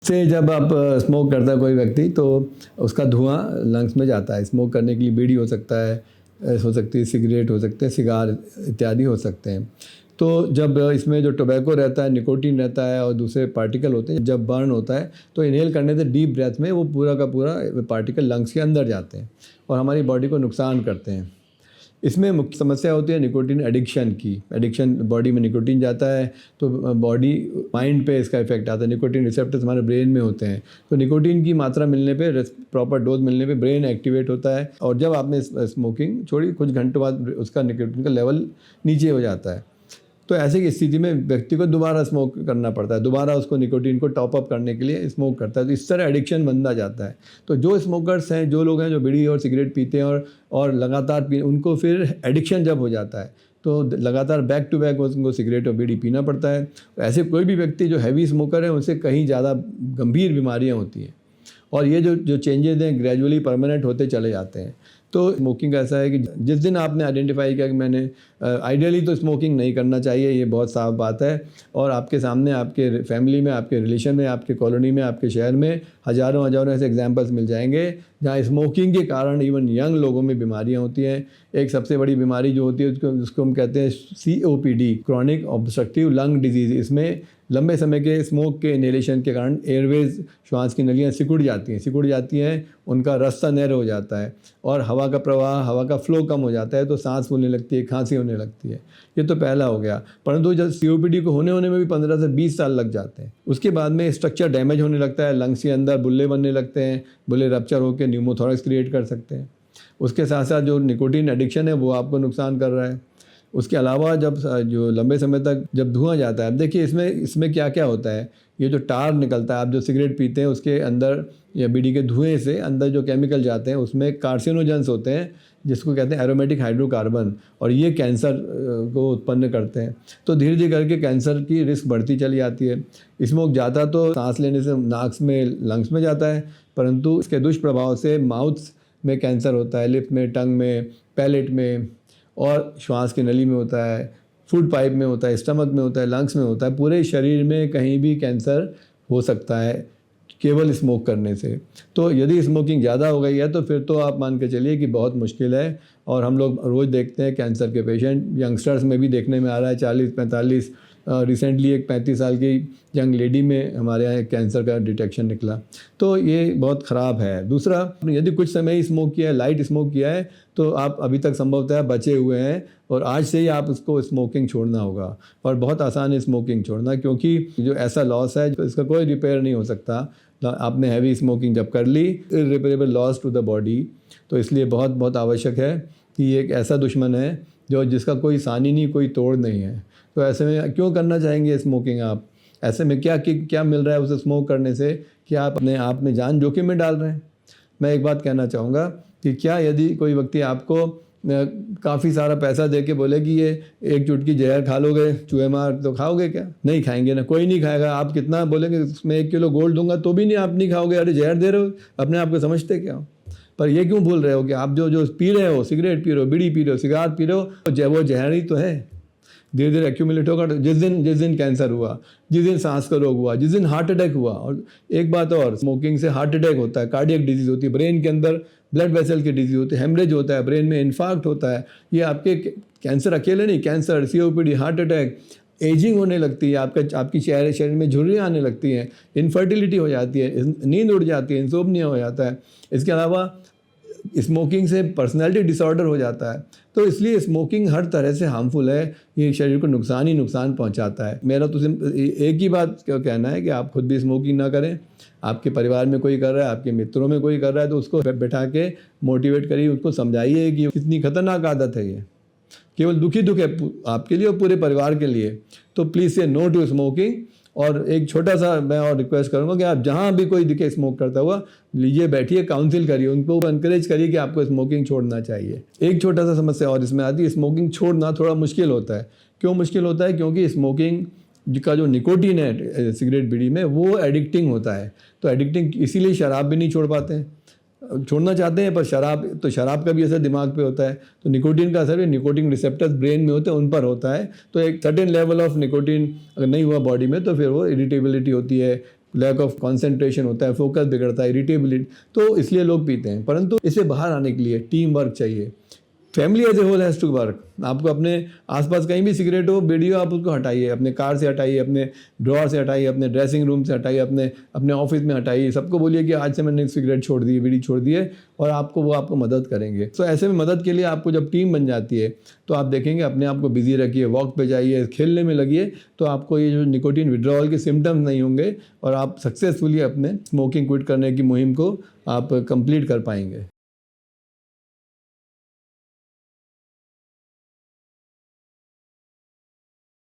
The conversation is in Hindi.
से जब आप स्मोक करता है कोई व्यक्ति तो उसका धुआं लंग्स में जाता है। स्मोक करने के लिए बीड़ी हो सकता है, हो सकती है सिगरेट हो सकते हैं, सिगार इत्यादि हो सकते हैं। तो जब इसमें जो टोबैको रहता है, निकोटीन रहता है और दूसरे पार्टिकल होते हैं, जब बर्न होता है तो इनहेल करने से डीप ब्रेथ में वो पूरा का पूरा पार्टिकल लंग्स के अंदर जाते हैं और हमारी बॉडी को नुकसान करते हैं। इसमें मुख्य समस्या होती है निकोटीन एडिक्शन की। एडिक्शन, बॉडी में निकोटीन जाता है तो बॉडी माइंड पे इसका इफेक्ट आता है। निकोटीन रिसेप्टर्स हमारे ब्रेन में होते हैं, तो निकोटीन की मात्रा मिलने पे, प्रॉपर डोज मिलने पे ब्रेन एक्टिवेट होता है और जब आपने स्मोकिंग छोड़ी कुछ घंटों बाद उसका निकोटीन का लेवल नीचे हो जाता है। तो ऐसे की स्थिति में व्यक्ति को दोबारा स्मोक करना पड़ता है, दोबारा उसको निकोटीन को टॉप अप करने के लिए स्मोक करता है। तो इस तरह एडिक्शन बनता जाता है। तो जो स्मोकर्स हैं, जो लोग हैं जो बीड़ी और सिगरेट पीते हैं और लगातार उनको फिर एडिक्शन जब हो जाता है तो लगातार बैक टू बैक उनको सिगरेट और बीड़ी पीना पड़ता है। तो ऐसे कोई भी व्यक्ति जो हैवी स्मोकर है उनसे कहीं ज़्यादा गंभीर बीमारियाँ होती हैं और ये जो चेंजेस हैं ग्रेजुअली परमानेंट होते चले जाते हैं। तो स्मोकिंग ऐसा है कि जिस दिन आपने आइडेंटिफाई किया कि मैंने आइडियली तो स्मोकिंग नहीं करना चाहिए, ये बहुत साफ बात है और आपके सामने, आपके फैमिली में, आपके रिलेशन में, आपके कॉलोनी में, आपके शहर में हज़ारों ऐसे एग्जांपल्स मिल जाएंगे जहाँ स्मोकिंग के कारण इवन यंग लोगों में बीमारियाँ होती हैं। एक सबसे बड़ी बीमारी जो होती है उसको हम कहते हैं COPD, chronic obstructive lung disease. इसमें लंबे समय के स्मोक के इनहेलेशन के कारण एयरवेज, श्वास की नलियाँ सिकुड़ जाती हैं, उनका रास्ता नैरो हो जाता है और हवा का प्रवाह, हवा का फ्लो कम हो जाता है, तो सांस फूलने लगती है, खांसी होने लगती है। ये तो पहला हो गया। परंतु जब COPD को होने में भी 15 से 20 साल लग जाते हैं। उसके बाद में स्ट्रक्चर डैमेज होने लगता है, लंग्स के अंदर बुल्ले बनने लगते हैं, बुल्ले रप्चर होकर न्यूमोथोरैक्स क्रिएट कर सकते हैं। उसके साथ साथ जो निकोटीन एडिक्शन है वो आपको नुकसान कर रहा है। उसके अलावा जब जो लंबे समय तक जब धुआं जाता है, अब देखिए इसमें क्या क्या होता है। ये जो टार निकलता है, आप जो सिगरेट पीते हैं उसके अंदर या बीड़ी के धुएं से अंदर जो केमिकल जाते हैं उसमें कार्सिनोजेंस होते हैं, जिसको कहते हैं एरोमेटिक हाइड्रोकार्बन, और ये कैंसर को उत्पन्न करते हैं। तो धीरे धीरे करके कैंसर की रिस्क बढ़ती चली जाती है। स्मोक ज़्यादा तो सांस लेने से नाक में, लंग्स में जाता है, परंतु इसके दुष्प्रभाव से माउथ में कैंसर होता है, लिप में, टंग में, पैलेट में और श्वास की नली में होता है, फूड पाइप में होता है, स्टमक में होता है, लंग्स में होता है। पूरे शरीर में कहीं भी कैंसर हो सकता है केवल स्मोक करने से। तो यदि स्मोकिंग ज़्यादा हो गई है तो फिर तो आप मान के चलिए कि बहुत मुश्किल है। और हम लोग रोज़ देखते हैं कैंसर के पेशेंट, यंगस्टर्स में भी देखने में आ रहा है, 40-45। रिसेंटली एक 35 साल की यंग लेडी में हमारे यहाँ कैंसर का डिटेक्शन निकला। तो ये बहुत ख़राब है। दूसरा, यदि कुछ समय ही स्मोक किया है, लाइट स्मोक किया है, तो आप अभी तक संभवतः बचे हुए हैं और आज से ही आप उसको स्मोकिंग छोड़ना होगा। और बहुत आसान है स्मोकिंग छोड़ना, क्योंकि जो ऐसा लॉस है इसका कोई रिपेयर नहीं हो सकता। आपने हैवी स्मोकिंग जब कर ली, इररिपेरेबल लॉस टू द बॉडी। तो इसलिए बहुत बहुत आवश्यक है कि ये एक ऐसा दुश्मन है जिसका कोई सानी नहीं, कोई तोड़ नहीं है। तो ऐसे में क्यों करना चाहेंगे स्मोकिंग आप? ऐसे में क्या मिल रहा है उसे स्मोक करने से कि आप अपने आप में जान जोखिम में डाल रहे हैं? मैं एक बात कहना चाहूँगा कि क्या यदि कोई व्यक्ति आपको काफ़ी सारा पैसा दे के बोले कि ये एक चुटकी जहर खा लोगे, चूहे मार, तो खाओगे क्या? नहीं खाएंगे ना, कोई नहीं खाएगा। आप कितना बोलेंगे उसमें 1 किलो गोल्ड दूंगा तो भी नहीं, आप नहीं खाओगे। अरे जहर दे रहे हो, अपने आप को समझते क्या हो? पर ये क्यों भूल रहे हो कि आप जो पी रहे हो, सिगरेट पी रहे हो, बीड़ी पी रहे हो, सिगार पी रहे हो, वो जहर ही तो है। धीरे धीरे एक्यूमुलेट होगा। जिस दिन कैंसर हुआ, जिस दिन सांस का रोग हुआ, जिस दिन हार्ट अटैक हुआ, और एक बात और, स्मोकिंग से हार्ट अटैक होता है, कार्डियक डिजीज़ होती है, ब्रेन के अंदर ब्लड वेसल की डिजीज़ होती है, हेमरेज होता है, ब्रेन में इन्फार्क्ट होता है। ये आपके कैंसर अकेले नहीं, cancer, COPD, heart attack, ageing होने लगती है, आपकी शरीर में झुर्रियाँ आने लगती हैं, इनफर्टिलिटी हो जाती है, नींद उड़ जाती है, इंसोम्निया हो जाता है। इसके अलावा स्मोकिंग से पर्सनैलिटी डिसऑर्डर हो जाता है। तो इसलिए स्मोकिंग हर तरह से हार्मफुल है, ये शरीर को नुकसान ही नुकसान पहुंचाता है। मेरा तो एक ही बात क्या कहना है कि आप खुद भी स्मोकिंग ना करें। आपके परिवार में कोई कर रहा है, आपके मित्रों में कोई कर रहा है, तो उसको बैठा के मोटिवेट करिए, उसको समझाइए कि कितनी खतरनाक आदत है ये, केवल दुख है आपके लिए और पूरे परिवार के लिए। तो प्लीज़ से नो टू स्मोकिंग। और एक छोटा सा मैं और रिक्वेस्ट करूंगा कि आप जहां भी कोई दिखे स्मोक करता हुआ, लीजिए, बैठिए, काउंसिल करिए, उनको एनकरेज करिए कि आपको स्मोकिंग छोड़ना चाहिए। एक छोटा सा समस्या और इसमें आती है, स्मोकिंग छोड़ना थोड़ा मुश्किल होता है। क्यों मुश्किल होता है? क्योंकि स्मोकिंग का जो निकोटीन है सिगरेट बीड़ी में, वो एडिक्टिंग होता है। तो एडिक्टिंग इसीलिए शराब भी नहीं छोड़ पाते हैं। छोड़ना चाहते हैं पर शराब का भी असर दिमाग पे होता है। तो निकोटीन का असर भी, निकोटीन रिसेप्टर्स ब्रेन में होते हैं, उन पर होता है। तो एक सर्टेन लेवल ऑफ निकोटीन अगर नहीं हुआ बॉडी में तो फिर वो इरिटेबिलिटी होती है, लैक ऑफ कंसंट्रेशन होता है, फोकस बिगड़ता है, इरिटेबिलिटी, तो इसलिए लोग पीते हैं। परंतु इससे बाहर आने के लिए टीम वर्क चाहिए। Family as a whole has to work. आपको अपने आसपास कहीं भी सिगरेट हो, बीड़ी हो, आप उसको हटाइए, अपने कार से हटाइए, अपने ड्रॉअर से हटाइए, अपने ड्रेसिंग रूम से हटाइए, अपने ऑफिस में हटाइए। सबको बोलिए कि आज से मैंने सिगरेट छोड़ दी, बीड़ी छोड़ दी है, और वो आपको मदद करेंगे। तो ऐसे में मदद के लिए आपको जब टीम बन जाती है तो आप देखेंगे अपने आप को बिजी रखिए, वॉक पे जाइए, खेलने में लगिए, तो आपको ये जो निकोटीन विड्रॉल के सिम्टम्स नहीं होंगे और आप सक्सेसफुली अपने स्मोकिंग क्विट करने की मुहिम को आप कंप्लीट कर पाएंगे।